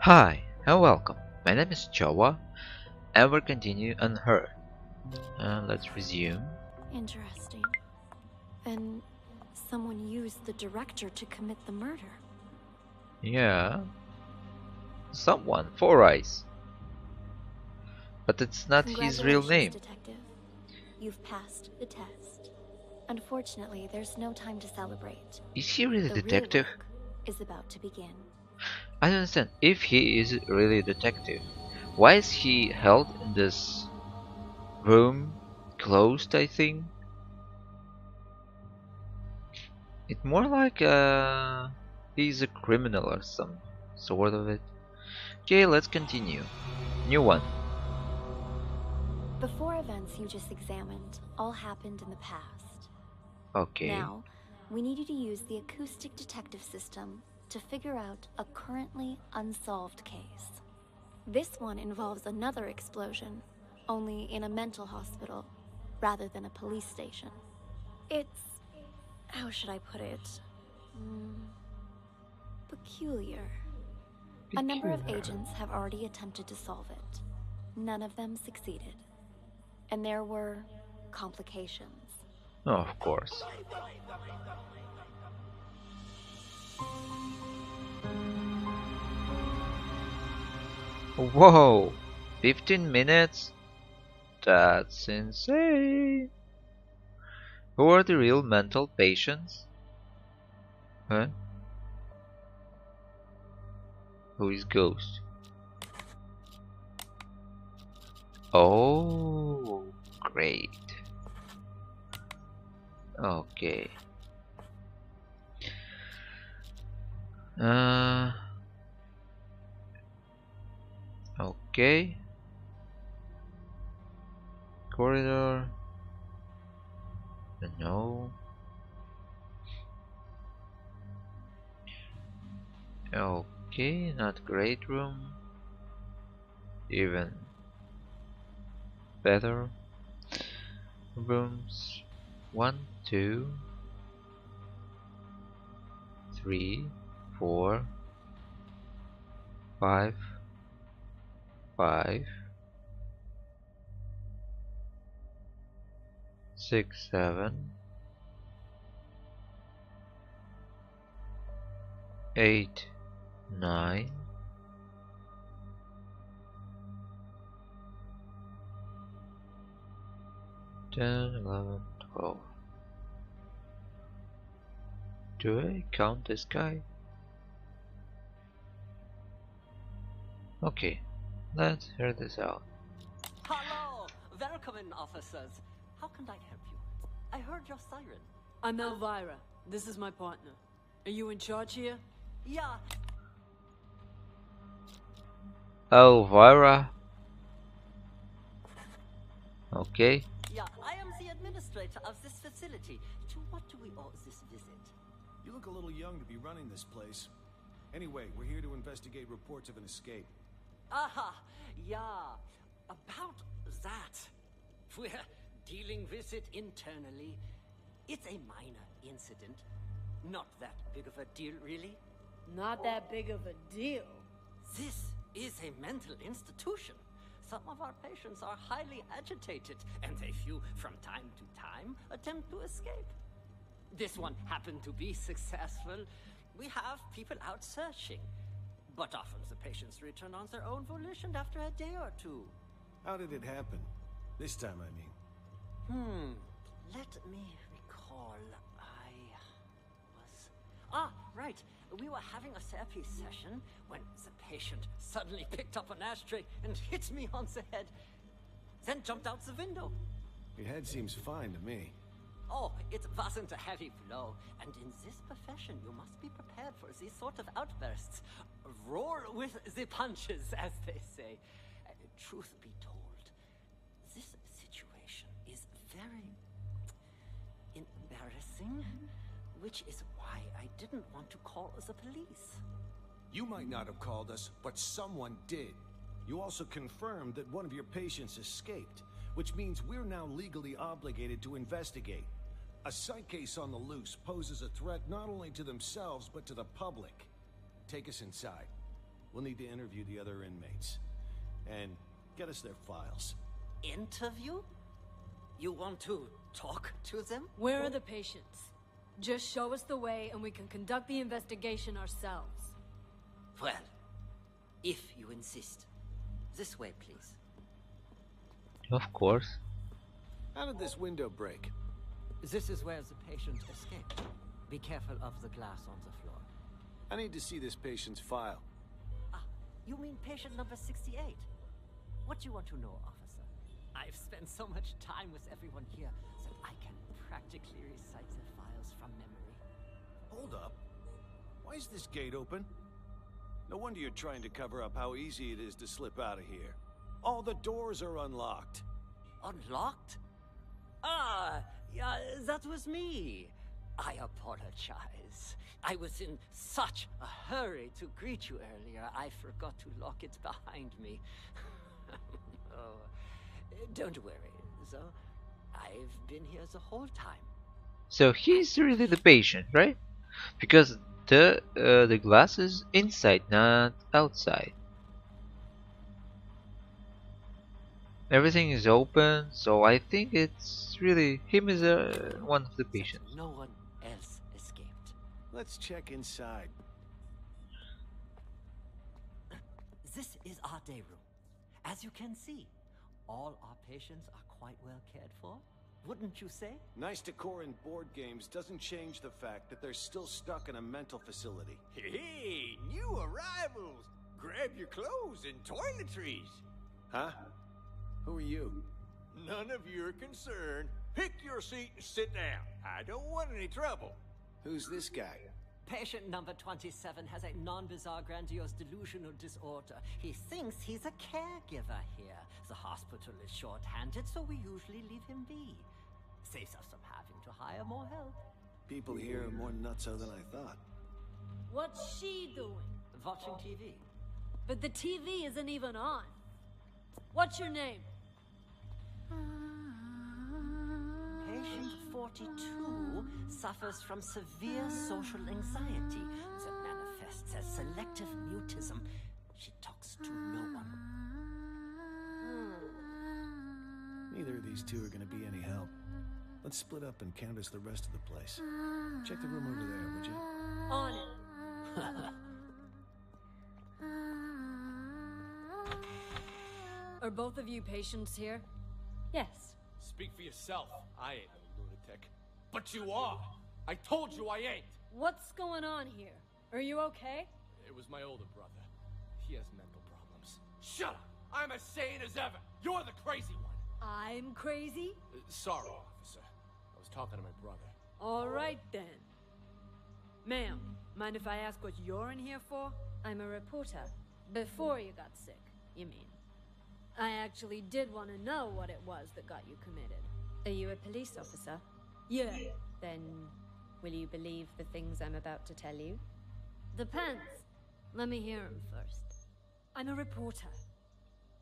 Hi and welcome. My name is Joa and we'll continue Unheard. Let's resume. Interesting. And someone used the director to commit the murder. Yeah, someone, Four Eyes. But it's not his real Congratulations, name. Detective. You've passed the test. Unfortunately, there's no time to celebrate. Is he really a The real detective? work is about to begin. I don't understand. If he is really a detective, why is he held in this room, closed, I think? It's more like he's a criminal or some sort of it. Okay, let's continue. New one. The four events you just examined all happened in the past. Okay. Now, we need you to use the acoustic detective system to figure out a currently unsolved case. This one involves another explosion, only in a mental hospital rather than a police station. It's, how should I put it? Peculiar. A number of Peculiar. agents have already attempted to solve it. None of them succeeded. And there were complications. Oh, of course. Whoa! 15 minutes? That's insane! Who are the real mental patients? Huh? Who is Ghost? Oh, great. Okay. Uh, okay. Corridor. No. Okay, not great room. Even better rooms. One, two, three, four, five, five, six, seven, eight, nine, 10, 11, 12. Do I count this guy? Okay, let's hear this out. Hello! Welcome in, officers. How can I help you? I heard your siren. I'm Elvira. This is my partner. Are you in charge here? Yeah, Elvira. Okay. yeah, I am the administrator of this facility. To what do we owe this visit? You look a little young to be running this place. Anyway, we're here to investigate reports of an escape. Aha, yeah, about that. We're dealing with it internally. It's a minor incident. Not that big of a deal, really. Not that big of a deal. This is a mental institution. Some of our patients are highly agitated, and a few, from time to time, attempt to escape. This one happened to be successful. We have people out searching, but often the patients return on their own volition after a day or two. How did it happen? This time, I mean. Let me recall. I was... Ah, right. We were having a therapy session when the patient suddenly picked up an ashtray and hit me on the head, then jumped out the window. Your head seems fine to me. Oh, it wasn't a heavy blow, and in this profession you must be prepared for these sort of outbursts. Roar with the punches, as they say. Truth be told, this situation is very embarrassing, which is why I didn't want to call the police. You might not have called us, but someone did. You also confirmed that one of your patients escaped, which means we're now legally obligated to investigate. A psych case on the loose poses a threat not only to themselves, but to the public. Take us inside. We'll need to interview the other inmates. And get us their files. Interview? You want to talk to them? Where are the patients? Just show us the way and we can conduct the investigation ourselves. Well, if you insist. This way, please. Of course. How did this window break? This is where the patient escaped. Be careful of the glass on the floor. I need to see this patient's file. Ah, you mean patient number 68? What do you want to know, officer? I've spent so much time with everyone here that I can practically recite their files from memory. Hold up. Why is this gate open? No wonder you're trying to cover up how easy it is to slip out of here. All the doors are unlocked. Unlocked? Ah, yeah, that was me. I apologize. I was in such a hurry to greet you earlier, I forgot to lock it behind me. Oh, don't worry, though. I've been here the whole time. So he's really the patient, right? Because the glass is inside, not outside. Everything is open, so I think it's really him is one of the patients. No one else escaped. Let's check inside. This is our day room. As you can see, all our patients are quite well cared for. Wouldn't you say? Nice decor and board games doesn't change the fact that they're still stuck in a mental facility. Hey, new arrivals! Grab your clothes and toiletries. Huh? Who are you? None of your concern. Pick your seat and sit down. I don't want any trouble. Who's this guy? Patient number 27 has a non-bizarre grandiose delusional disorder. He thinks he's a caregiver here. The hospital is short-handed, so we usually leave him be. Saves us from having to hire more help. People here are more nutso than I thought. What's she doing? Watching TV. But the TV isn't even on. What's your name? Patient 42 suffers from severe social anxiety that manifests as selective mutism. She talks to no one. Neither of these two are going to be any help. Let's split up and canvass the rest of the place. Check the room over there, would you? On it. Are both of you patients here? Yes. Speak for yourself. I ain't no lunatic. But you are. I told you I ain't. What's going on here? Are you okay? It was my older brother. He has mental problems. Shut up! I'm as sane as ever. You're the crazy one. I'm crazy? Sorry, officer. I was talking to my brother. All right, then. Ma'am, mind if I ask what you're in here for? I'm a reporter. Before you got sick, you mean. I actually did want to know what it was that got you committed. Are you a police officer? Yeah. Then, will you believe the things I'm about to tell you? Depends. Let me hear them first. I'm a reporter.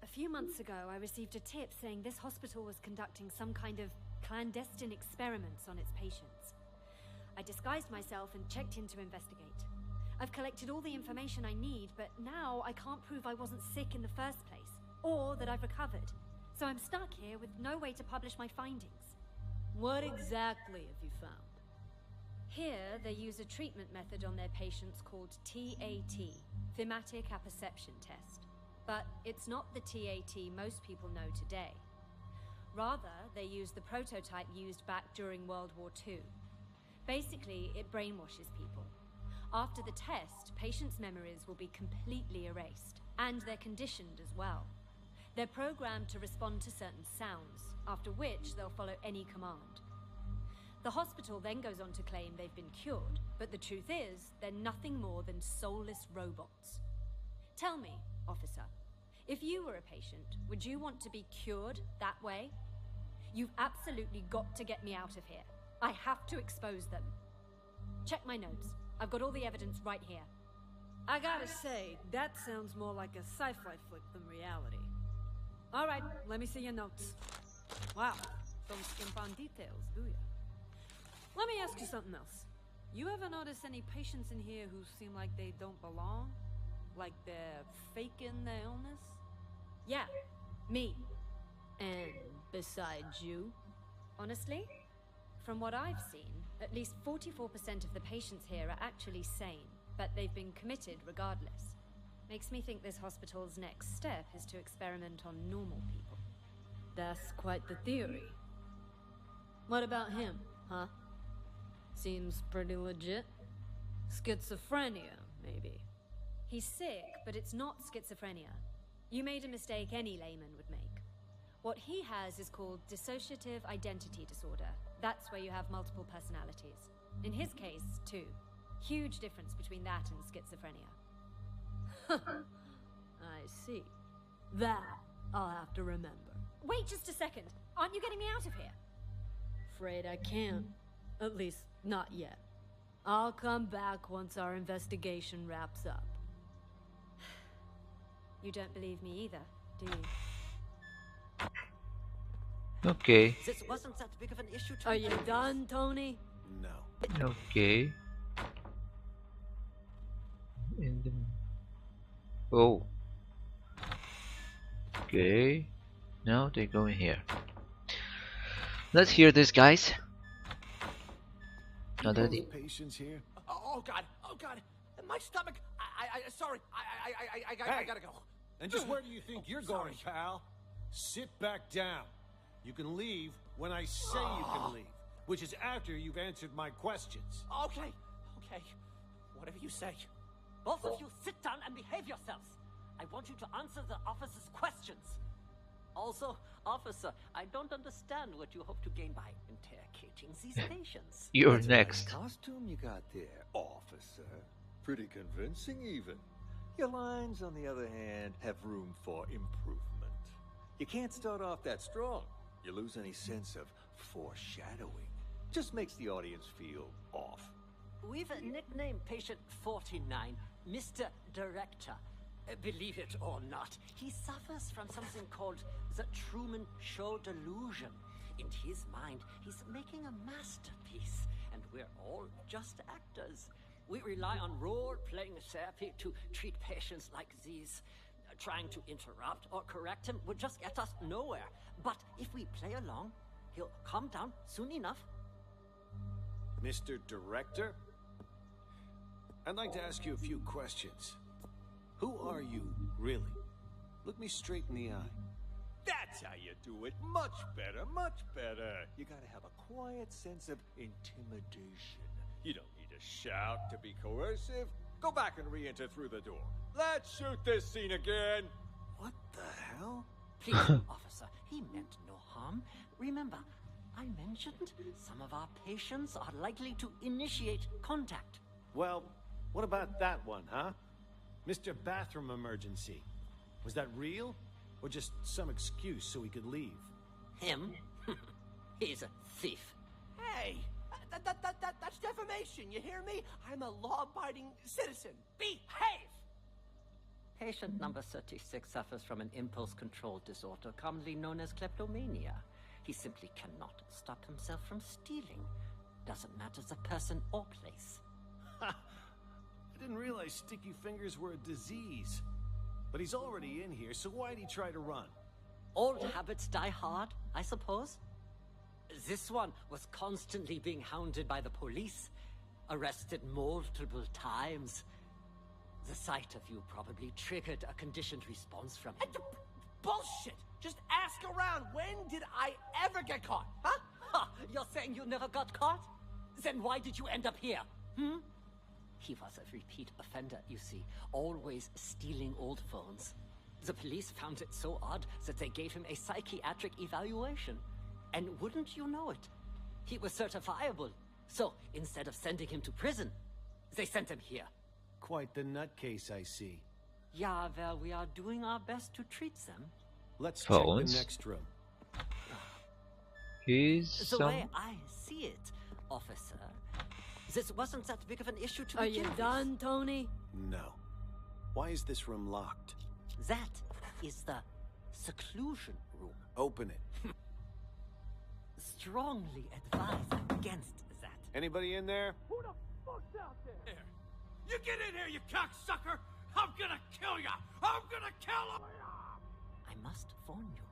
A few months ago, I received a tip saying this hospital was conducting some kind of clandestine experiments on its patients. I disguised myself and checked in to investigate. I've collected all the information I need, but now I can't prove I wasn't sick in the first place, or that I've recovered. So I'm stuck here with no way to publish my findings. What exactly have you found? Here, they use a treatment method on their patients called TAT, Thematic Apperception Test. But it's not the TAT most people know today. Rather, they use the prototype used back during World War II. Basically, it brainwashes people. After the test, patients' memories will be completely erased, and they're conditioned as well. They're programmed to respond to certain sounds, after which they'll follow any command. The hospital then goes on to claim they've been cured, but the truth is, they're nothing more than soulless robots. Tell me, officer, if you were a patient, would you want to be cured that way? You've absolutely got to get me out of here. I have to expose them. Check my notes. I've got all the evidence right here. I gotta say, that sounds more like a sci-fi flick than reality. All right, let me see your notes. Wow, don't skimp on details, do you? Let me ask you something else. You ever notice any patients in here who seem like they don't belong? Like they're faking their illness? Yeah, me. And besides you? Honestly, from what I've seen, at least 44% of the patients here are actually sane, but they've been committed regardless. Makes me think this hospital's next step is to experiment on normal people. That's quite the theory. What about him, huh? Seems pretty legit. Schizophrenia, maybe. He's sick, but it's not schizophrenia. You made a mistake any layman would make. What he has is called dissociative identity disorder. That's where you have multiple personalities. In his case, too. Huge difference between that and schizophrenia. I see. That I'll have to remember. Wait just a second. Aren't you getting me out of here? Afraid I can't. At least, not yet. I'll come back once our investigation wraps up. You don't believe me either, do you? Okay. This wasn't that big of an issue to Are you done, Tony? No. Okay. In the... Oh. Okay. Now they go in here. Let's hear this, guys. Now that Those patients here? Oh God! Oh God! My stomach! Sorry. I gotta go. And just where do you think you're going, pal? Sit back down. You can leave when I say you can leave, which is after you've answered my questions. Okay. Whatever you say. Both of you sit down and behave yourselves. I want you to answer the officer's questions. Also, officer, I don't understand what you hope to gain by interrogating these patients. you're That's a next. nice costume you got there, officer. Pretty convincing, even. Your lines, on the other hand, have room for improvement. You can't start off that strong. You lose any sense of foreshadowing. Just makes the audience feel off. We've nicknamed patient 49 Mr. Director. Believe it or not, he suffers from something called the Truman Show delusion. In his mind, he's making a masterpiece, and we're all just actors. We rely on role-playing therapy to treat patients like these. Trying to interrupt or correct him would just get us nowhere. But if we play along, he'll calm down soon enough. Mr. Director? I'd like to ask you a few questions. Who are you, really? Look me straight in the eye. That's how you do it. Much better, much better. You gotta have a quiet sense of intimidation. You don't need to shout to be coercive. Go back and re-enter through the door. Let's shoot this scene again. What the hell? Please, officer, he meant no harm. Remember, I mentioned some of our patients are likely to initiate contact. Well, what about that one, huh? Mr. Bathroom Emergency. Was that real? Or just some excuse so he could leave? Him? He's a thief. Hey, that's defamation. You hear me? I'm a law-abiding citizen. Behave. Patient number 36 suffers from an impulse control disorder commonly known as kleptomania. He simply cannot stop himself from stealing. Doesn't matter the person or place. I didn't realize sticky fingers were a disease. But he's already in here, so why'd he try to run? Old habits die hard, I suppose. This one was constantly being hounded by the police, arrested multiple times. The sight of you probably triggered a conditioned response from him. Bullshit! Just ask around. When did I ever get caught? Huh? Ha! You're saying you never got caught? Then why did you end up here? He was a repeat offender, you see, always stealing old phones. The police found it so odd that they gave him a psychiatric evaluation. And wouldn't you know it, he was certifiable. So instead of sending him to prison, they sent him here. Quite the nutcase, I see. Yeah, well, we are doing our best to treat them. Let's Phones. check the next room. He's The way I see it, officer, this wasn't that big of an issue to Are begin you with. done, Tony? No. Why is this room locked? That is the seclusion room. Open it. Strongly advise against that. Anybody in there? Who the fuck's out there? You get in here, you cocksucker! I'm gonna kill ya! I'm gonna kill him! I must warn you.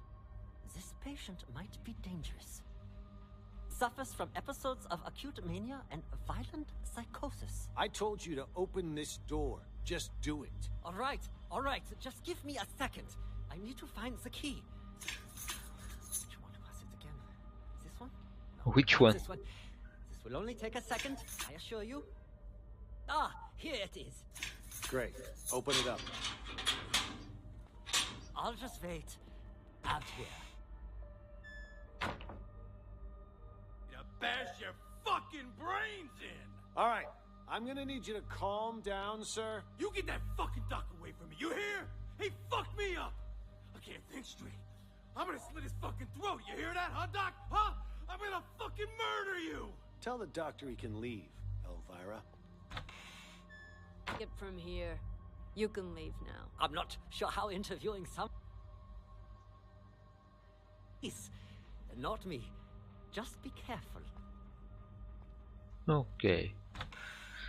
This patient might be dangerous. Suffers from episodes of acute mania and violent psychosis. I told you to open this door. Just do it. All right. Just give me a second. I need to find the key. Which one was it again? This one? No, Which not one? This one. This will only take a second, I assure you. Ah, here it is. Great. Open it up. I'll just wait out here. You bash your fucking brains in! All right. I'm gonna need you to calm down, sir. You get that fucking doc away from me, you hear? He fucked me up! I can't think straight. I'm gonna slit his fucking throat, you hear that, huh, Doc? Huh? I'm gonna fucking murder you! Tell the doctor he can leave, Elvira. Get from here. You can leave now. I'm not sure how interviewing some... Please, not me. Just be careful. Okay.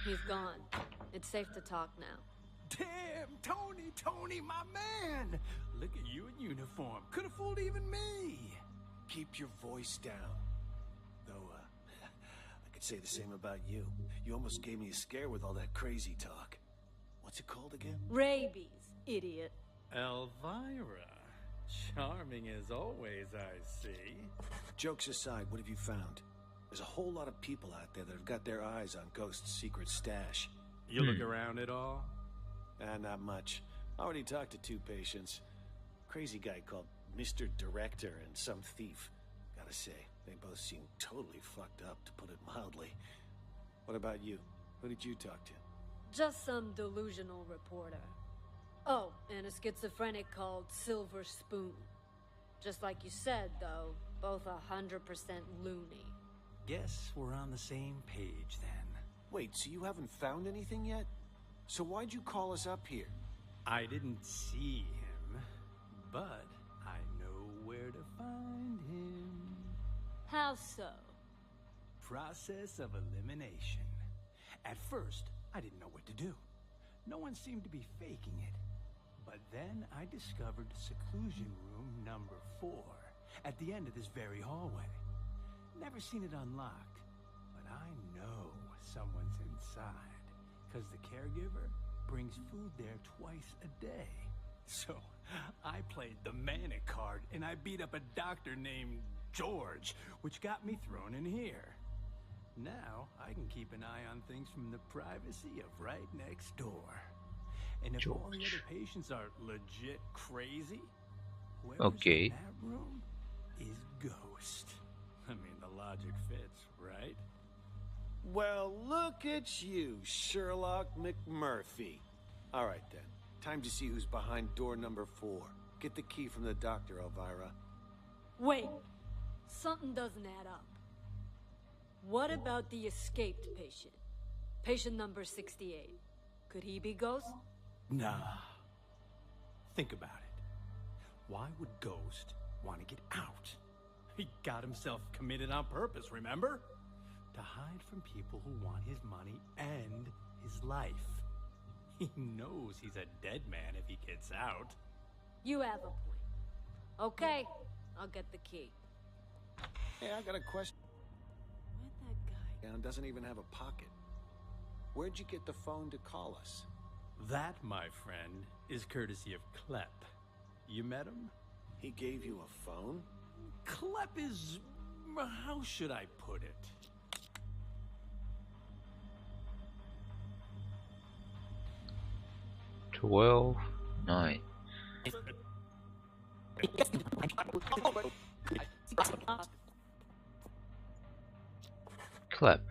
He's gone. It's safe to talk now. Damn, Tony, my man! Look at you in uniform. Could have fooled even me. Keep your voice down. Though, I could say the same about you. You almost gave me a scare with all that crazy talk. What's it called again? Rabies, idiot. Elvira. Charming as always, I see. Jokes aside, what have you found? There's a whole lot of people out there that have got their eyes on Ghost's secret stash. You look around at all? Not much. I already talked to 2 patients. Crazy guy called Mr. Director and some thief. Gotta say, they both seem totally fucked up, to put it mildly. What about you? Who did you talk to? Just some delusional reporter. Oh, and a schizophrenic called Silver Spoon. Just like you said, though, both 100% loony. Guess we're on the same page then. Wait, so you haven't found anything yet? So why'd you call us up here? I didn't see him, but I know where to find him. How so? Process of elimination. At first, I didn't know what to do. No one seemed to be faking it. But then I discovered seclusion room number 4 at the end of this very hallway. Never seen it unlocked, but I know someone's inside, because the caregiver brings food there twice a day. So I played the manic card, and I beat up a doctor named George, which got me thrown in here. Now I can keep an eye on things from the privacy of right next door. And if all the other patients are legit crazy, whoever's in that room is Ghost. I mean, the logic fits, right? Well, look at you, Sherlock McMurphy. All right, then. Time to see who's behind door number 4. Get the key from the doctor, Elvira. Wait, something doesn't add up. What about the escaped patient? Patient number 68. Could he be Ghost? Nah. Think about it. Why would Ghost want to get out? He got himself committed on purpose, remember? To hide from people who want his money and his life. He knows he's a dead man if he gets out. You have a point. Okay, I'll get the key. Hey, I got a question. Where'd that guy Down doesn't even have a pocket. Where'd you get the phone to call us? That, my friend, is courtesy of Klepp. You met him? He gave you a phone? Klepp is... how should I put it? Twelve, 9. Clap.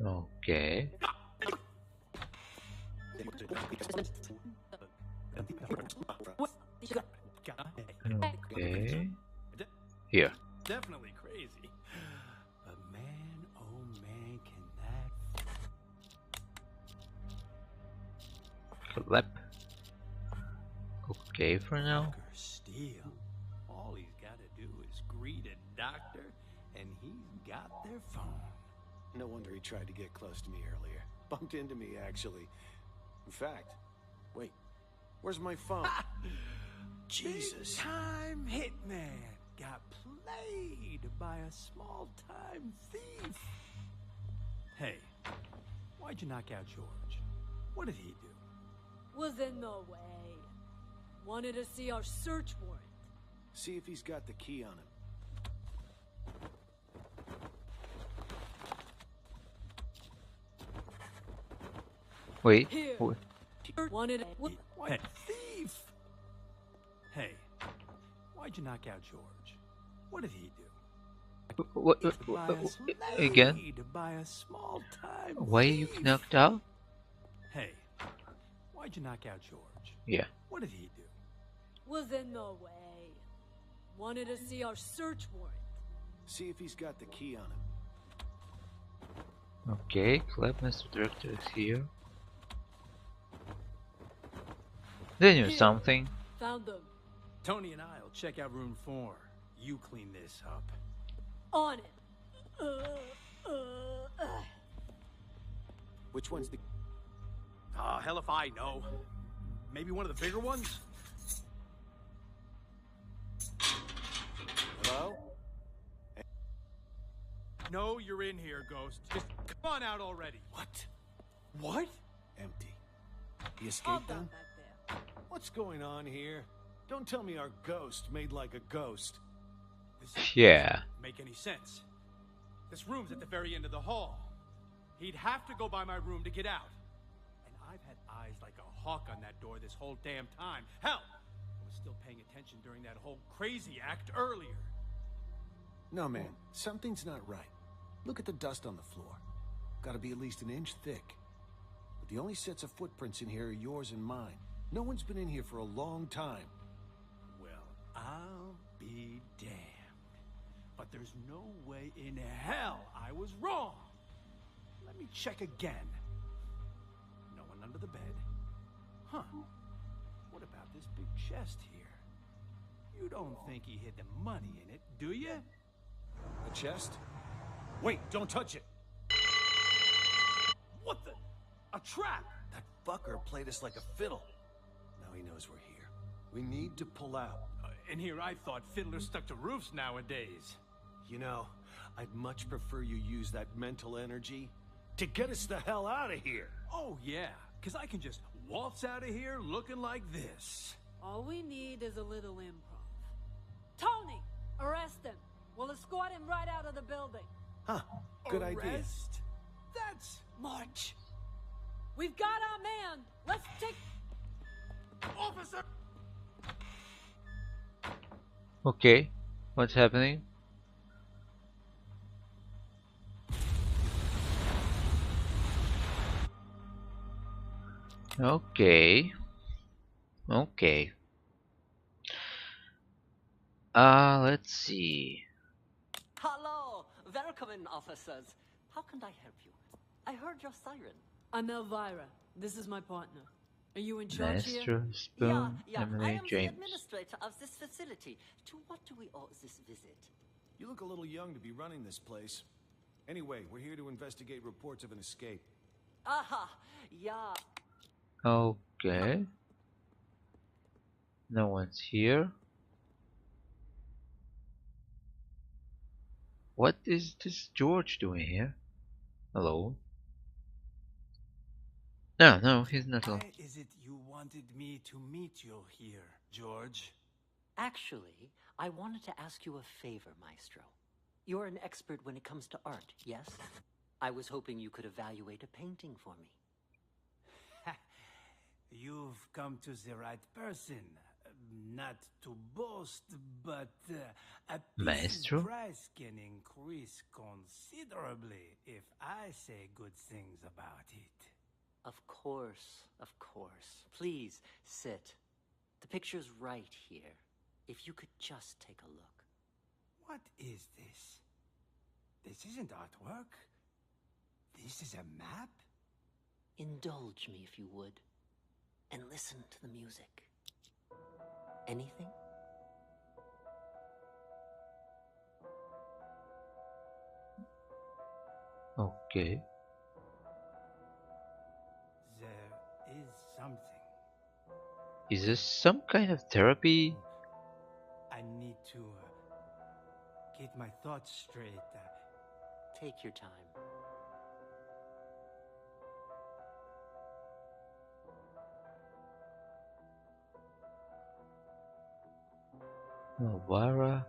Okay. Okay. Here. Definitely crazy. But man, oh man, can that Clap. Okay for now. fucker steal? All he's got to do is greet a doctor, and he's got their phone. No wonder he tried to get close to me earlier. Bumped into me, actually. In fact, wait, where's my phone? Jesus. Big time hitman got played by a small-time thief. Hey, why'd you knock out George? What did he do? Was in no way. Wanted to see our search warrant. See if he's got the key on him. Wait. Here. Wait. Wanted What? Thief! Hey, why'd you knock out George? What did he do? By a Again? slave, by a small-time Why are you thief. knocked out? Hey, why'd you knock out George? Yeah. What did he do? Was in no way. Wanted to see our search warrant. See if he's got the key on him. Okay, Club Master Director is here. They knew Here. something. Found them. Tony and I'll check out room 4. You clean this up. On it. Which one's the... Oh, hell if I know. Maybe one of the bigger ones? Hello? No, you're in here, Ghost. Just come on out already. What? What? Empty. He All escaped done then? back there. What's going on here? Don't tell me our ghost made like a ghost. This Yeah. doesn't make any sense. This room's at the very end of the hall. He'd have to go by my room to get out. And I've had eyes like a hawk on that door this whole damn time. Hell, I was still paying attention during that whole crazy act earlier. No, man. Something's not right. Look at the dust on the floor. Gotta be at least an inch thick. But the only sets of footprints in here are yours and mine. No one's been in here for a long time. Well, I'll be damned. But there's no way in hell I was wrong. Let me check again. No one under the bed. Huh. What about this big chest here? You don't think he hid the money in it, do you? A chest? Wait, don't touch it! What the? A trap! That fucker played us like a fiddle. Now he knows we're here. We need to pull out. And here I thought fiddlers stuck to roofs nowadays. You know, I'd much prefer you use that mental energy to get us the hell out of here. Oh yeah, because I can just waltz out of here looking like this. All we need is a little improv. Tony! Arrest him! We'll escort him right out of the building. Huh, good idea. Arrest? That's... March! We've got our man! Let's take... Officer! Okay, what's happening? Okay. Okay. Let's see. Hello! Welcome in, officers. How can I help you? I heard your siren. I'm Elvira. This is my partner. Are you in charge here? Maestro Spoon, I Emily am the James. administrator of this facility. To what do we owe this visit? You look a little young to be running this place. Anyway, we're here to investigate reports of an escape. Aha! Yeah. Okay. No one's here. What is this George doing here? Hello? No, he's not alone. Why is it you wanted me to meet you here, George? Actually, I wanted to ask you a favor, Maestro. You're an expert when it comes to art, yes? I was hoping you could evaluate a painting for me. You've come to the right person. Not to boast, but a piece's Maestro? price can increase considerably if I say good things about it. Of course, of course. Please, sit. The picture's right here. If you could just take a look. What is this? This isn't artwork. This is a map? Indulge me if you would. And listen to the music. Anything? Okay. something. Is this some kind of therapy? I need to get my thoughts straight. Take your time. Wara.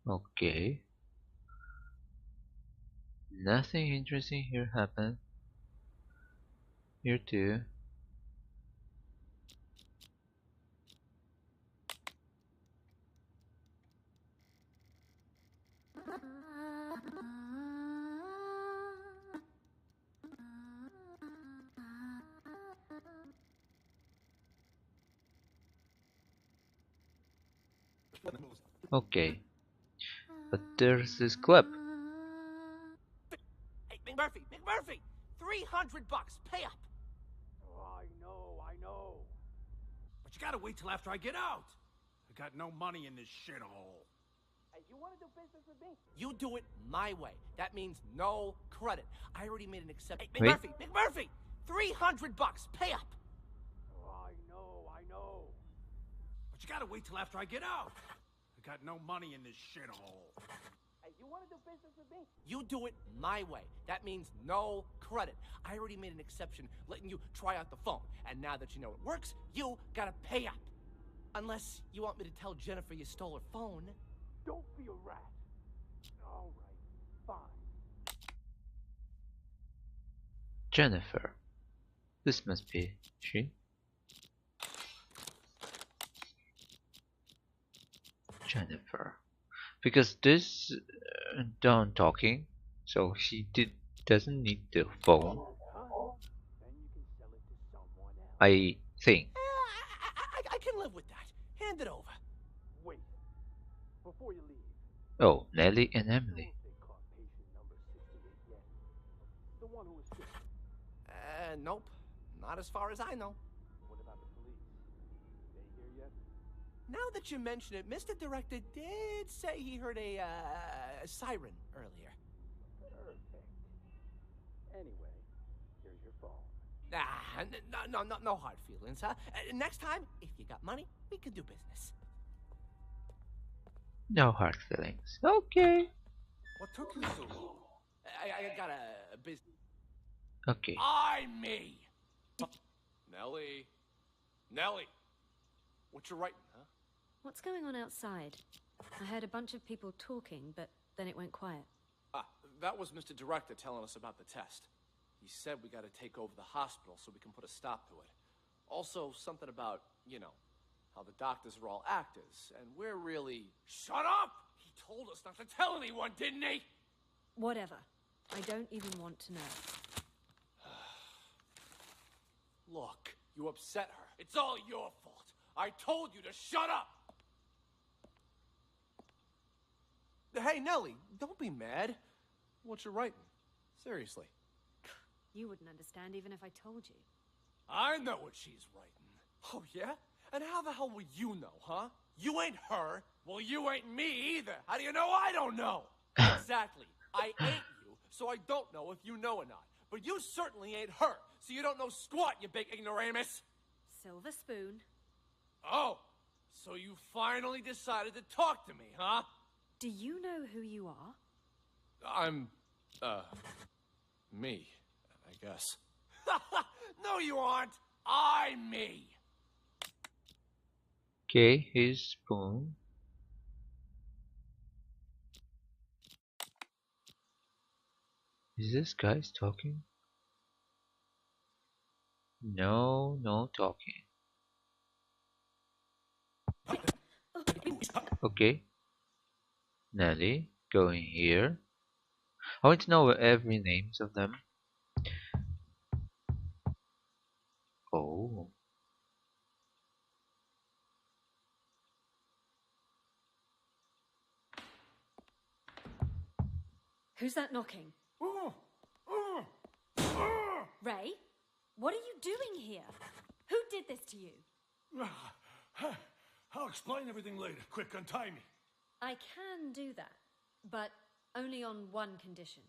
Okay. Nothing interesting here happened. Here too. Okay. But there's this clip. Hey, McMurphy! 300 bucks, pay up! Oh, I know. But you gotta wait till after I get out. I got no money in this shithole. Hey, you want to do business with me? You do it my way. That means no credit. I already made an exception. Hey, Wait. McMurphy! 300 bucks, pay up! Oh, I know. But you gotta wait till after I get out. I got no money in this shithole. Hey, you want to do business with me? You do it my way. That means no credit. I already made an exception letting you try out the phone. And now that you know it works, you gotta pay up. Unless you want me to tell Jennifer you stole her phone. Don't be a rat. All right, fine. Jennifer. This must be she. Jennifer. Because this done talking, so she doesn't need the phone. Then you can sell it to someone else. I think. I can live with that. Hand it over. Wait. Before you leave. Oh, Nellie and Emily. They caught patient number 68 yet. The one who was sick. Nope. Not as far as I know. What about the police? They here yet? Now that you mention it, Mr. Director did say he heard a siren earlier. Perfect. Anyway, here's your phone. No hard feelings, huh? Next time, if you got money, we can do business. No hard feelings. Okay. What took you so long? I got a business. Okay. I'm me! Nellie! What you writing, huh? What's going on outside? I heard a bunch of people talking, but then it went quiet. That was Mr. Director telling us about the test. He said we gotta take over the hospital so we can put a stop to it. Also, something about, you know, how the doctors are all actors, and we're really... Shut up! He told us not to tell anyone, didn't he? Whatever. I don't even want to know. Look, you upset her. It's all your fault. I told you to shut up! Hey, Nellie, don't be mad. What you writing? Seriously. You wouldn't understand even if I told you. I know what she's writing. Oh, yeah? And how the hell will you know, huh? You ain't her. Well, you ain't me either. How do you know I don't know? Exactly. I ain't you, so I don't know if you know or not. But you certainly ain't her, so you don't know squat, you big ignoramus. Silver spoon. Oh, so you finally decided to talk to me, huh? Do you know who you are? I'm, me, I guess. No, you aren't. I'm me. Okay, here's spoon. Is this guy's talking? No talking. Okay. Nelly, going here. I want to know every names of them. Oh. Who's that knocking? Ray? What are you doing here? Who did this to you? I'll explain everything later. Quick, untie me. I can do that, but only on one condition.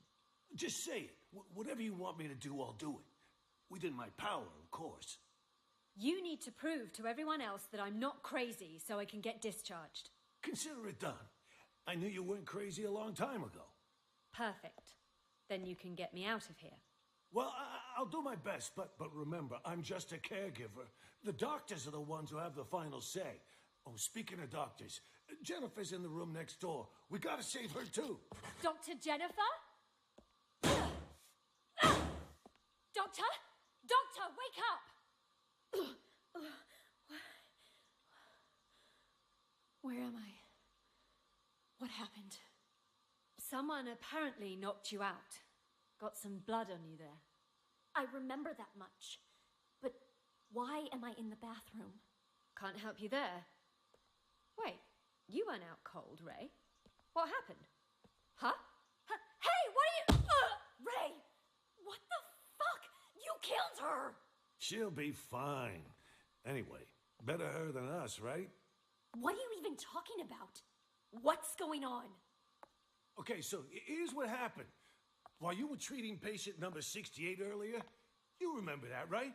Just say it. Whatever you want me to do, I'll do it. Within my power, of course. You need to prove to everyone else that I'm not crazy so I can get discharged. Consider it done. I knew you weren't crazy a long time ago. Perfect. Then you can get me out of here. Well, I'll do my best, but remember, I'm just a caregiver. The doctors are the ones who have the final say. Oh, speaking of doctors, Jennifer's in the room next door. We gotta save her, too. Dr. Jennifer? Doctor? Doctor, wake up! Where am I? What happened? Someone apparently knocked you out. Got some blood on you there. I remember that much. But why am I in the bathroom? Can't help you there. Wait, you went out cold, Ray. What happened? Huh? Hey, what are you... Ray! What the fuck? You killed her! She'll be fine. Anyway, better her than us, right? What are you even talking about? What's going on? Okay, so here's what happened. While you were treating patient number 68 earlier, you remember that, right?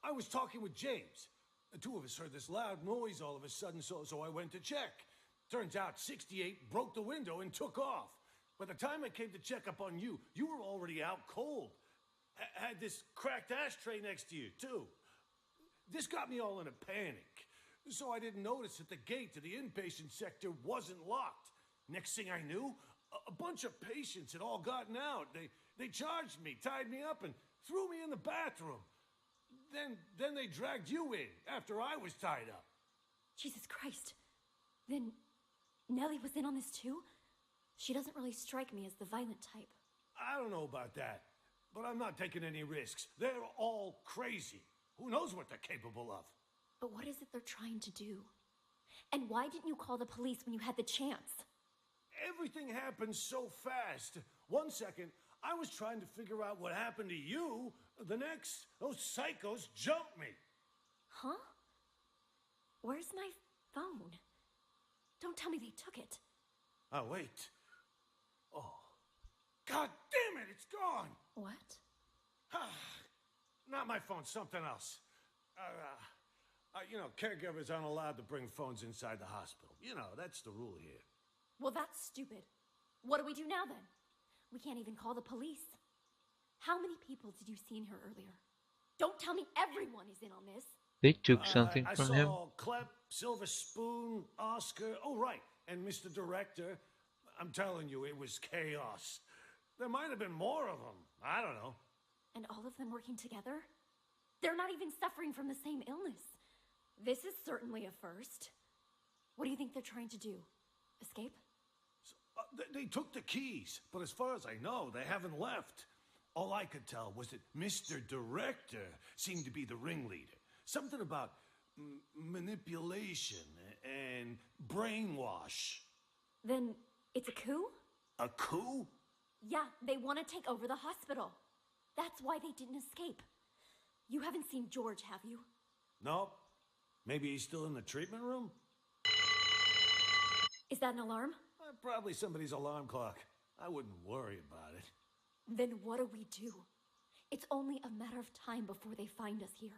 I was talking with James. The two of us heard this loud noise all of a sudden, so I went to check. Turns out 68 broke the window and took off. By the time I came to check up on you, you were already out cold. Had this cracked ashtray next to you, too. This got me all in a panic. So I didn't notice that the gate to the inpatient sector wasn't locked. Next thing I knew, a bunch of patients had all gotten out. They charged me, tied me up, and threw me in the bathroom. Then they dragged you in after I was tied up. Jesus Christ. Then Nellie was in on this too? She doesn't really strike me as the violent type. I don't know about that, but I'm not taking any risks. They're all crazy. Who knows what they're capable of? But what is it they're trying to do? And why didn't you call the police when you had the chance? Everything happened so fast. 1 second, I was trying to figure out what happened to you. The next, those psychos jumped me. Huh? Where's my phone? Don't tell me they took it. Oh, wait. Oh. God damn it, it's gone! What? Not my phone, something else. You know, caregivers aren't allowed to bring phones inside the hospital. You know, that's the rule here. Well, that's stupid. What do we do now, then? We can't even call the police. How many people did you see in here earlier? Don't tell me everyone is in on this. They took something I from saw him. Clep, Silver Spoon, Oscar. Oh, right. And Mr. Director. I'm telling you, it was chaos. There might have been more of them. I don't know. And all of them working together? They're not even suffering from the same illness. This is certainly a first. What do you think they're trying to do? Escape? They took the keys, but as far as I know, they haven't left. All I could tell was that Mr. Director seemed to be the ringleader. Something about manipulation and brainwash. Then it's a coup? A coup? Yeah, they want to take over the hospital. That's why they didn't escape. You haven't seen George, have you? No. Maybe he's still in the treatment room? Is that an alarm? Probably somebody's alarm clock. I wouldn't worry about it. Then what do we do? It's only a matter of time before they find us here.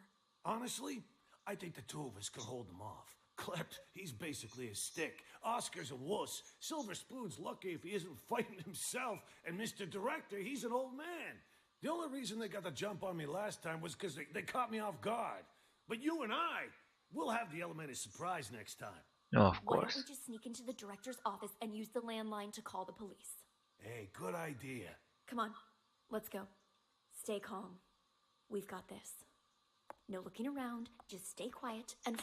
Honestly, I think the two of us can hold them off. Clep, he's basically a stick. Oscar's a wuss. Silver Spoon's lucky if he isn't fighting himself. And Mr. Director, he's an old man. The only reason they got the jump on me last time was because they caught me off guard. But you and we'll have the element of surprise next time. No, of Why course. don't we just sneak into the director's office and use the landline to call the police? Hey, good idea. Come on, let's go. Stay calm. We've got this. No looking around, just stay quiet and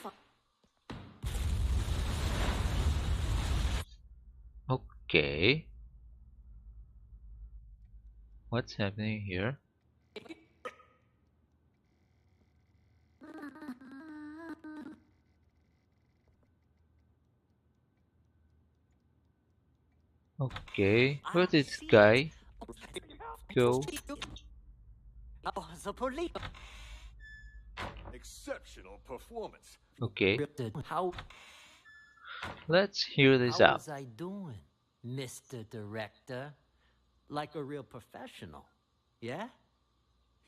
Okay. What's happening here? Okay, where did this guy go? Oh, the police. Exceptional performance. Okay, How let's hear this how out. was I doing, Mr. Director? Like a real professional. Yeah?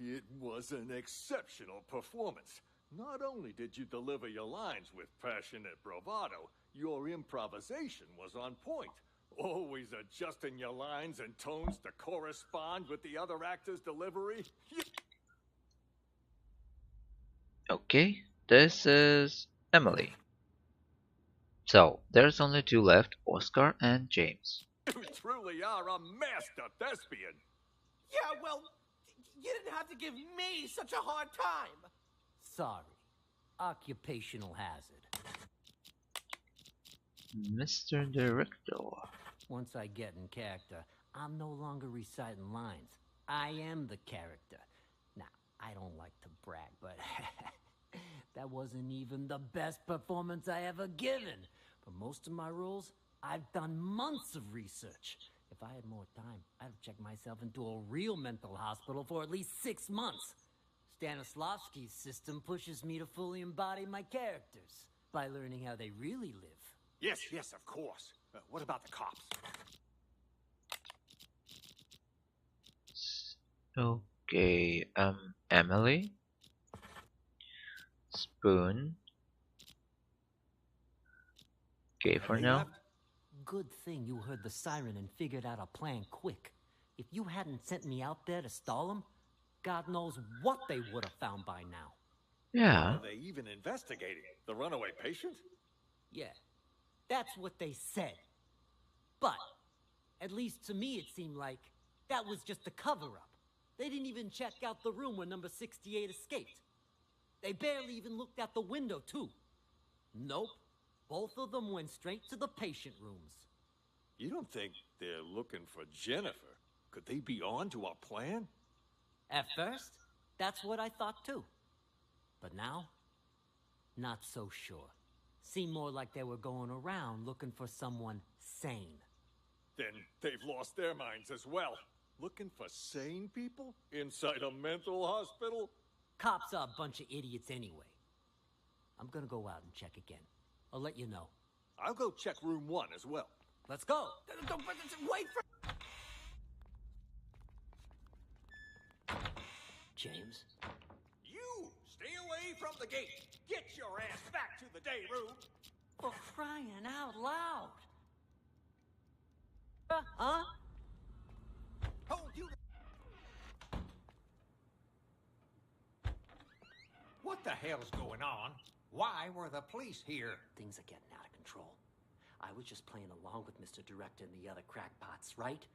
It was an exceptional performance. Not only did you deliver your lines with passionate bravado, your improvisation was on point. Always adjusting your lines and tones to correspond with the other actor's delivery. Okay, this is Emily. So, there's only two left, Oscar and James. You truly are a master thespian. Yeah, well, you didn't have to give me such a hard time. Sorry. Occupational hazard. Mr. Director. Once I get in character, I'm no longer reciting lines. I am the character. Now, I don't like to brag, but that wasn't even the best performance I ever given. For most of my roles, I've done months of research. If I had more time, I'd have checked myself into a real mental hospital for at least 6 months. Stanislavski's system pushes me to fully embody my characters by learning how they really live. Yes, of course. What about the cops? Okay, Emily, Spoon. Okay, for They now. left? Good thing you heard the siren and figured out a plan quick. If you hadn't sent me out there to stall them, God knows what they would have found by now. Yeah. Are they even investigating the runaway patient? Yeah, that's what they said. But, at least to me it seemed like that was just a cover-up. They didn't even check out the room where number 68 escaped. They barely even looked out the window, too. Nope. Both of them went straight to the patient rooms. You don't think they're looking for Jennifer? Could they be on to our plan? At first, that's what I thought, too. But now, not so sure. Seemed more like they were going around looking for someone sane. Then they've lost their minds as well. Looking for sane people inside a mental hospital? Cops are a bunch of idiots anyway. I'm gonna go out and check again. I'll let you know. I'll go check room 1 as well. Let's go! Wait for... James? You! Stay away from the gate! Get your ass back to the day room! For crying out loud! Huh? Hold you... What the hell's going on? Why were the police here? Things are getting out of control. I was just playing along with Mr. Director and the other crackpots, right?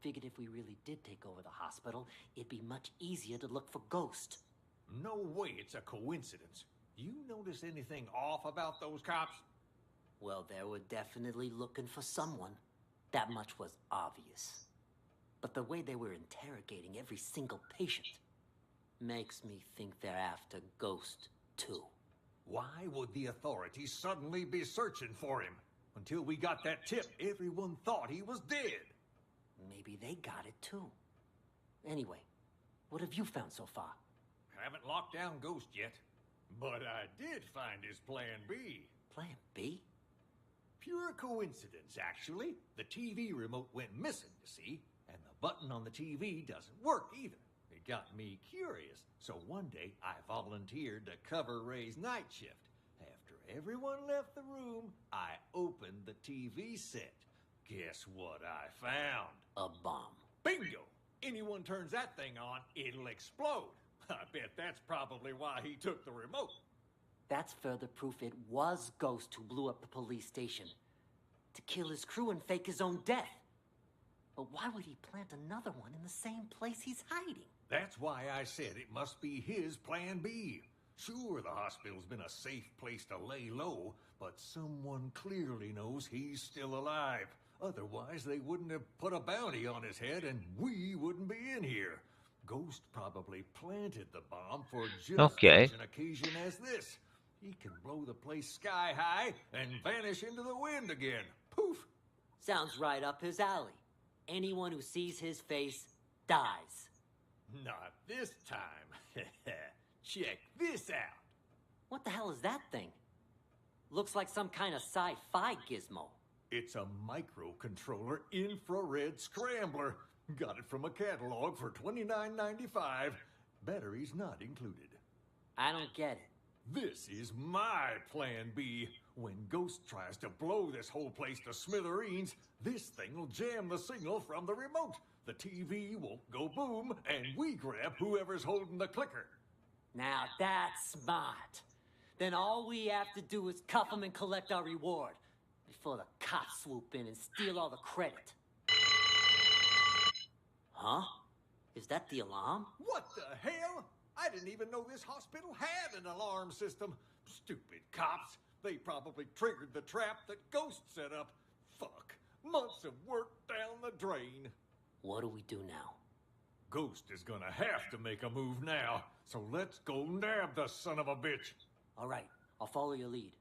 Figured if we really did take over the hospital, it'd be much easier to look for Ghost. No way it's a coincidence. You notice anything off about those cops? Well, they were definitely looking for someone. That much was obvious. But the way they were interrogating every single patient makes me think they're after Ghost, too. Why would the authorities suddenly be searching for him? Until we got that tip, everyone thought he was dead. Maybe they got it, too. Anyway, what have you found so far? Haven't locked down Ghost yet. But I did find his plan B. Plan B? Pure coincidence, actually. The TV remote went missing, you see, and the button on the TV doesn't work either. It got me curious, so one day I volunteered to cover Ray's night shift. After everyone left the room, I opened the TV set. Guess what I found? A bomb. Bingo! Anyone turns that thing on, it'll explode. I bet that's probably why he took the remote. That's further proof it was Ghost who blew up the police station. To kill his crew and fake his own death. But why would he plant another one in the same place he's hiding? That's why I said it must be his plan B. Sure, the hospital's been a safe place to lay low, but someone clearly knows he's still alive. Otherwise, they wouldn't have put a bounty on his head and we wouldn't be in here. Ghost probably planted the bomb for just such an occasion as this. He can blow the place sky high and vanish into the wind again. Poof! Sounds right up his alley. Anyone who sees his face dies. Not this time. Check this out. What the hell is that thing? Looks like some kind of sci-fi gizmo. It's a microcontroller infrared scrambler. Got it from a catalog for $29.95. Batteries not included. I don't get it. This is my plan B. When Ghost tries to blow this whole place to smithereens, this thing will jam the signal from the remote. The TV won't go boom, and we grab whoever's holding the clicker. Now that's smart. Then all we have to do is cuff him and collect our reward before the cops swoop in and steal all the credit. Huh? Is that the alarm? What the hell? I didn't even know this hospital had an alarm system. Stupid cops. They probably triggered the trap that Ghost set up. Fuck. Months of work down the drain. What do we do now? Ghost is gonna have to make a move now. So let's go nab the son of a bitch. All right, I'll follow your lead.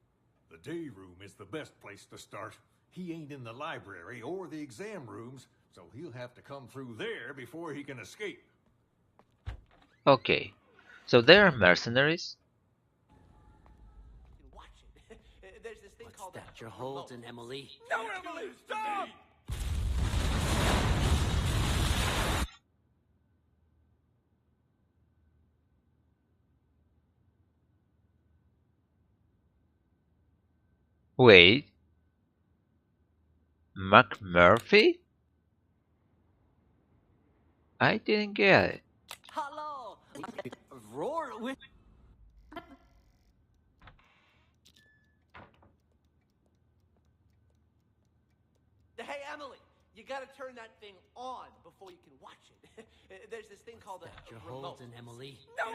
The day room is the best place to start. He ain't in the library or the exam rooms, so he'll have to come through there before he can escape. Okay, so they are mercenaries. Watch it. There's this thing called that you're holding, Emily? No, Emily, stop! Wait. McMurphy? I didn't get it. Hello! Roar with... Hey, Emily, you gotta turn that thing on before you can watch it. There's this thing called a You're remote. holding, Emily. No!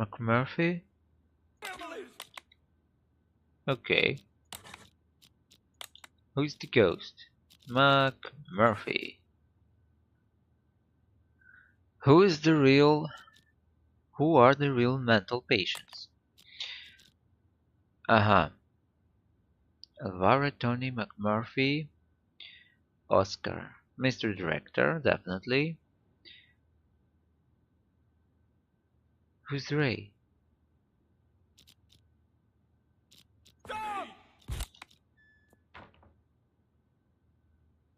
McMurphy? Okay. Who's the ghost? McMurphy. Who are the real mental patients? Elvira, Tony, McMurphy, Oscar. Mr. Director, definitely. Who's Ray?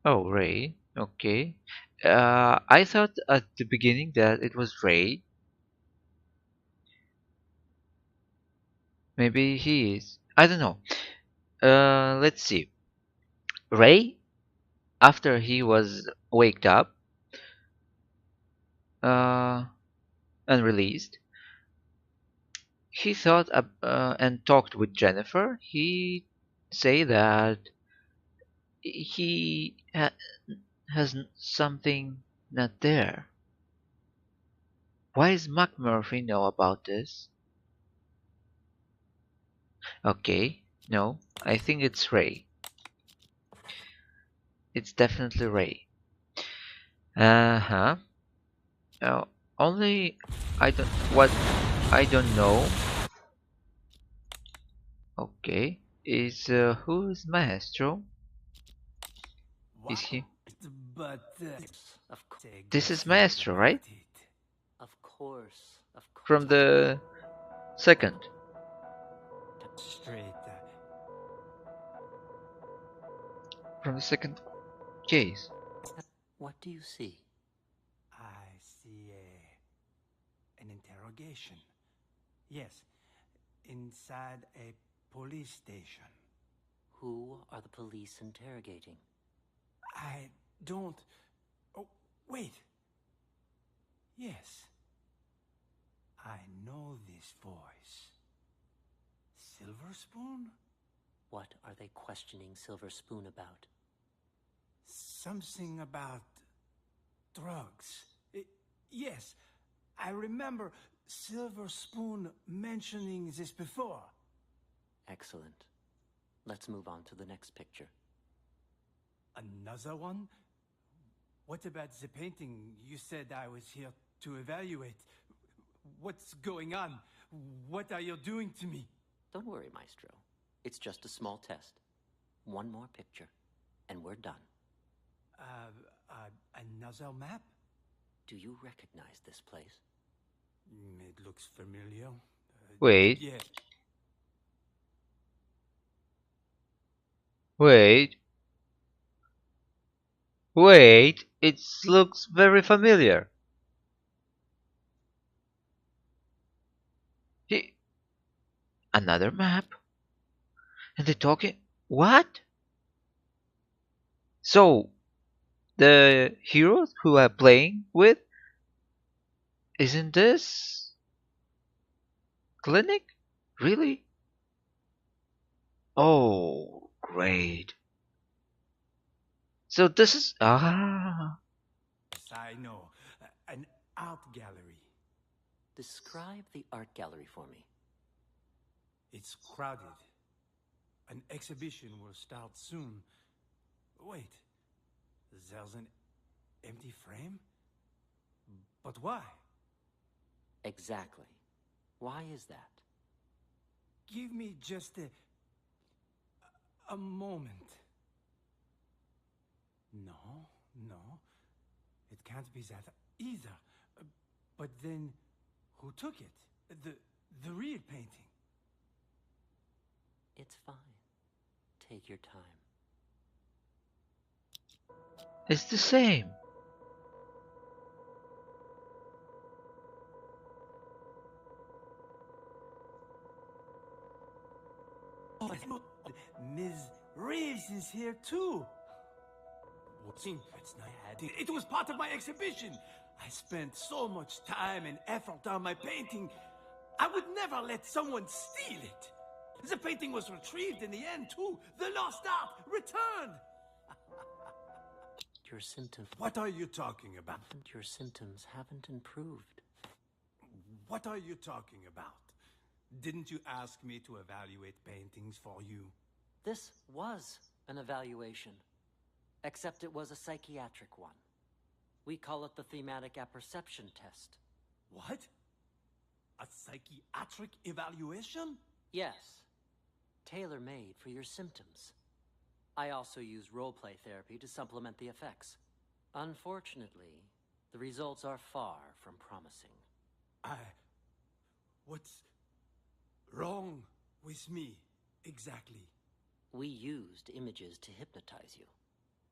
Oh, Ray. Okay. I thought at the beginning that it was Ray. Maybe he is. I don't know. Let's see. Ray, after he was waked up and released, he thought and talked with Jennifer. He say that he has something not there. Why does McMurphy know about this? Okay, no, I think it's Ray. It's definitely Ray. Uh-huh. Only I don't know. Okay, is who is Maestro? Is he? But Of course. This is Maestro, right? Of course. Of course. From the second. straight. From the second case. What do you see? I see an interrogation. Yes, inside a police station. Who are the police interrogating? I don't... Oh, wait. Yes. I know this voice. Silver Spoon? What are they questioning Silver Spoon about? Something about drugs. Yes, I remember Silver Spoon mentioning this before. Excellent. Let's move on to the next picture. Another one? What about the painting you said I was here to evaluate? What's going on? What are you doing to me? Don't worry, Maestro. It's just a small test. One more picture, and we're done. Another map? Do you recognize this place? It looks familiar. Wait. Yeah. Wait. Wait, it looks very familiar. He, another map? And they're talking. What? So, the heroes who I'm playing with isn't this clinic? Really? Oh, great. So this is Yes, I know. An art gallery. Describe the art gallery for me. It's crowded. An exhibition will start soon. Wait, there's an empty frame? But why? Exactly. Why is that? Give me just a moment. No, no. It can't be that either. But then, who took it? The real painting. It's fine. Take your time. it's the same. Oh, look, Ms. Reeves is here too. It's not adding. It was part of my exhibition. I spent so much time and effort on my painting. I would never let someone steal it. The painting was retrieved in the end too. The lost art returned. Your symptoms. What are you talking about? Your symptoms haven't improved. What are you talking about? Didn't you ask me to evaluate paintings for you? This was an evaluation, except it was a psychiatric one. We call it the thematic apperception test. What? A psychiatric evaluation? Yes. Tailor-made for your symptoms. I also use role-play therapy to supplement the effects. Unfortunately, the results are far from promising. What's wrong with me, exactly? We used images to hypnotize you,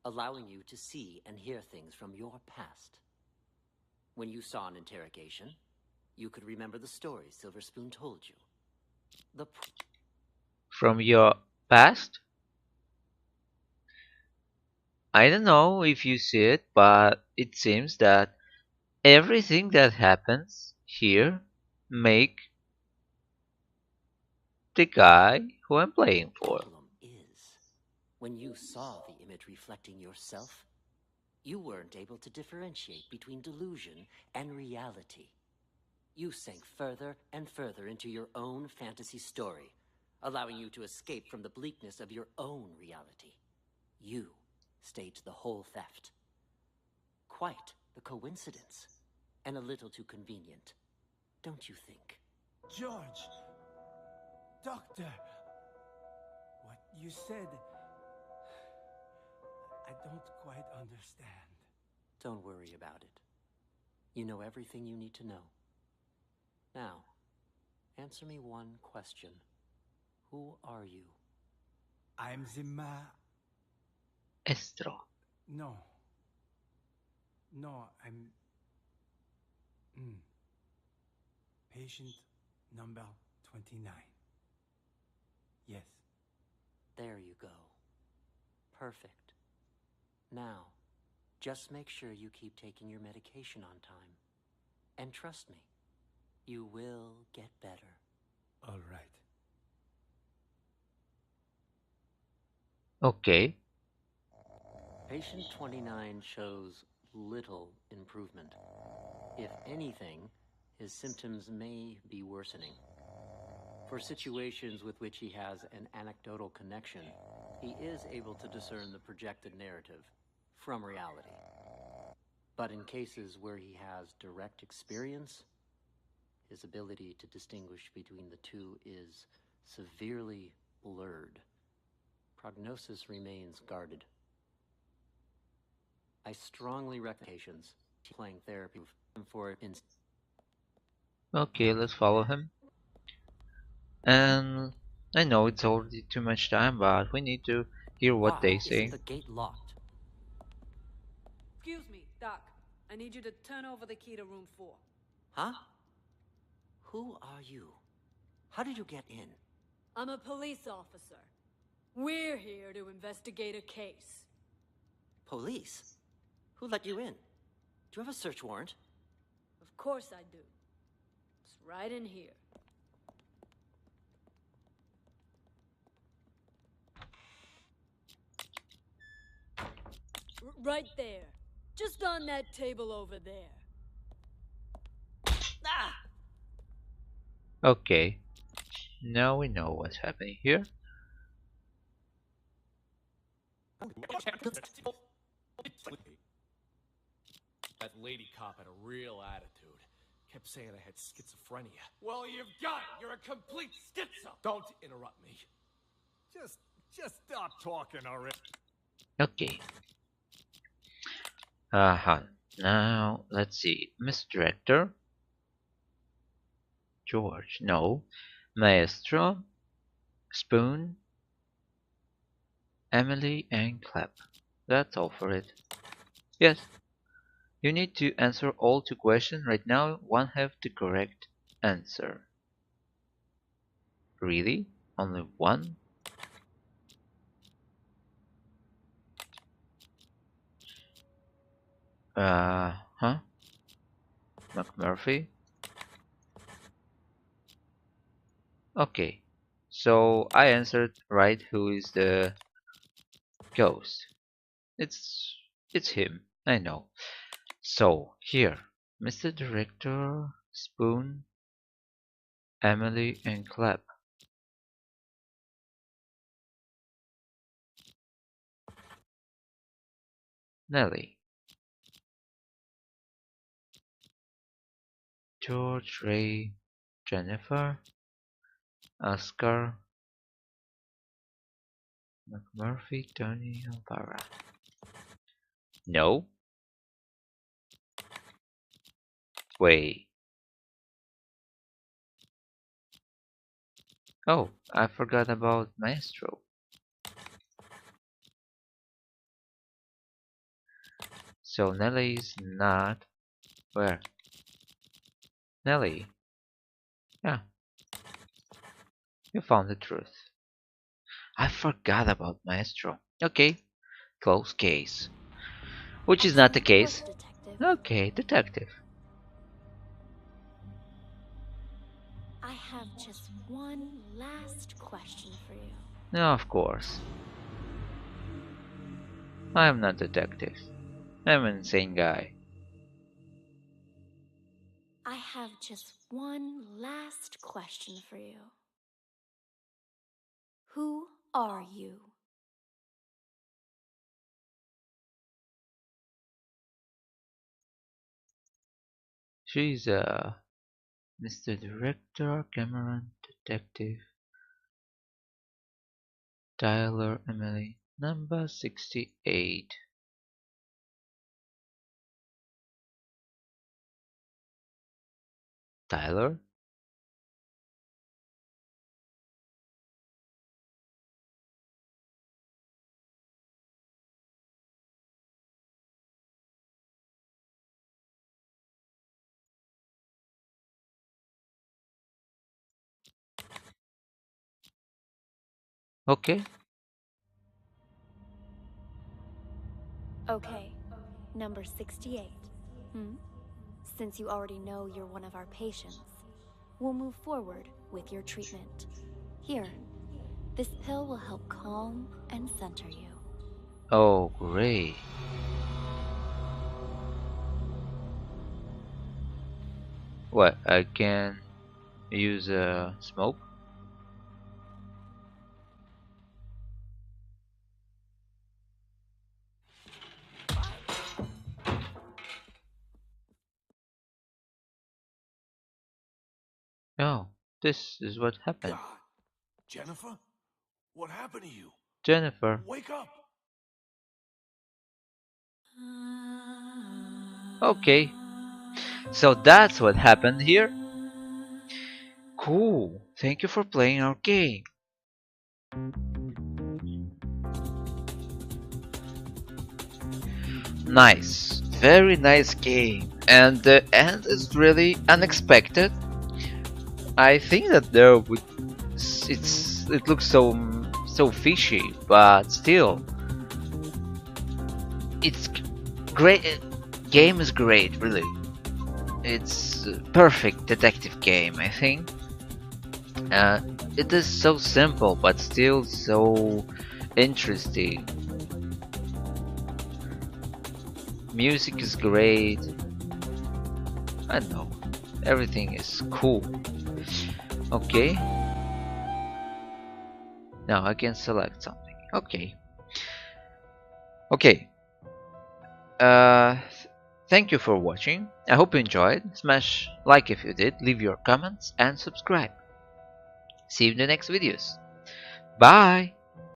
allowing you to see and hear things from your past. When you saw an interrogation, you could remember the stories Silver Spoon told you. From your past? I don't know if you see it, but it seems that everything that happens here make the guy who I'm playing for. Problem is, when you saw the image reflecting yourself, you weren't able to differentiate between delusion and reality. You sank further and further into your own fantasy story, allowing you to escape from the bleakness of your own reality. You staged the whole theft. Quite the coincidence, and a little too convenient, don't you think? George! Doctor! What you said... I don't quite understand. Don't worry about it. You know everything you need to know. Now, answer me one question. Who are you? I'm the Estro. No. No, I'm... Patient number 29. Yes. There you go. Perfect. Now, just make sure you keep taking your medication on time. And trust me, you will get better. All right. Okay. Patient 29 shows little improvement. If anything, his symptoms may be worsening. For situations with which he has an anecdotal connection, he is able to discern the projected narrative from reality. But in cases where he has direct experience, his ability to distinguish between the two is severely blurred. Prognosis remains guarded. I strongly recommend patients playing therapy for it. Okay, let's follow him. And I know it's already too much time, but we need to hear what they Why isn't say. the gate locked? I need you to turn over the key to room 4. Huh? Who are you? How did you get in? I'm a police officer. We're here to investigate a case. Police? Who let you in? Do you have a search warrant? Of course I do. It's right in here. Right there. Just on that table over there. Ah! Okay. Now we know what's happening here. That lady cop had a real attitude. Kept saying I had schizophrenia. Well, you've got it. You're a complete schizo. Don't interrupt me. Just stop talking already. Okay. Now let's see. Miss Director. George. No. Maestro. Spoon. Emily and Clap. That's all for it. Yes. You need to answer all 2 questions right now. One have the correct answer. Really? Only one? Huh? McMurphy? Okay. So I answered right who is the ghost. It's him. I know. So here, Mr. Director, Spoon, Emily and Clap. Nelly. George, Ray, Jennifer, Oscar, McMurphy, Tony, Elvira. No? Wait. Oh, I forgot about Maestro. So Nelly's not... Where? Nelly. Yeah. You found the truth. I forgot about Maestro. Okay. Close case. Which is not the case. Detective. Okay, detective. I have just one last question for you. No, of course. I am not detective. I'm an insane guy. I have just one last question for you. Who are you? She's Mr. Director, Cameron, Detective, Tyler, Emily, number 68. Tyler? Okay. Okay, number 68. Since you already know you're one of our patients, we'll move forward with your treatment. Here, this pill will help calm and center you. Oh, great. What, I can use smoke? Oh, this is what happened. God. Jennifer? What happened to you? Jennifer. Wake up! Okay. So that's what happened here? Cool. Thank you for playing our game. Nice. very nice game, and the end is really unexpected. I think that there would it looks so fishy, but still, it's great. Game is great, really. It's a perfect detective game, I think. It is so simple, but still so interesting. Music is great. I don't know. Everything is cool. Okay. Now I can select something. Okay. Okay. Thank you for watching. I hope you enjoyed. Smash like if you did. Leave your comments and subscribe. See you in the next videos. Bye.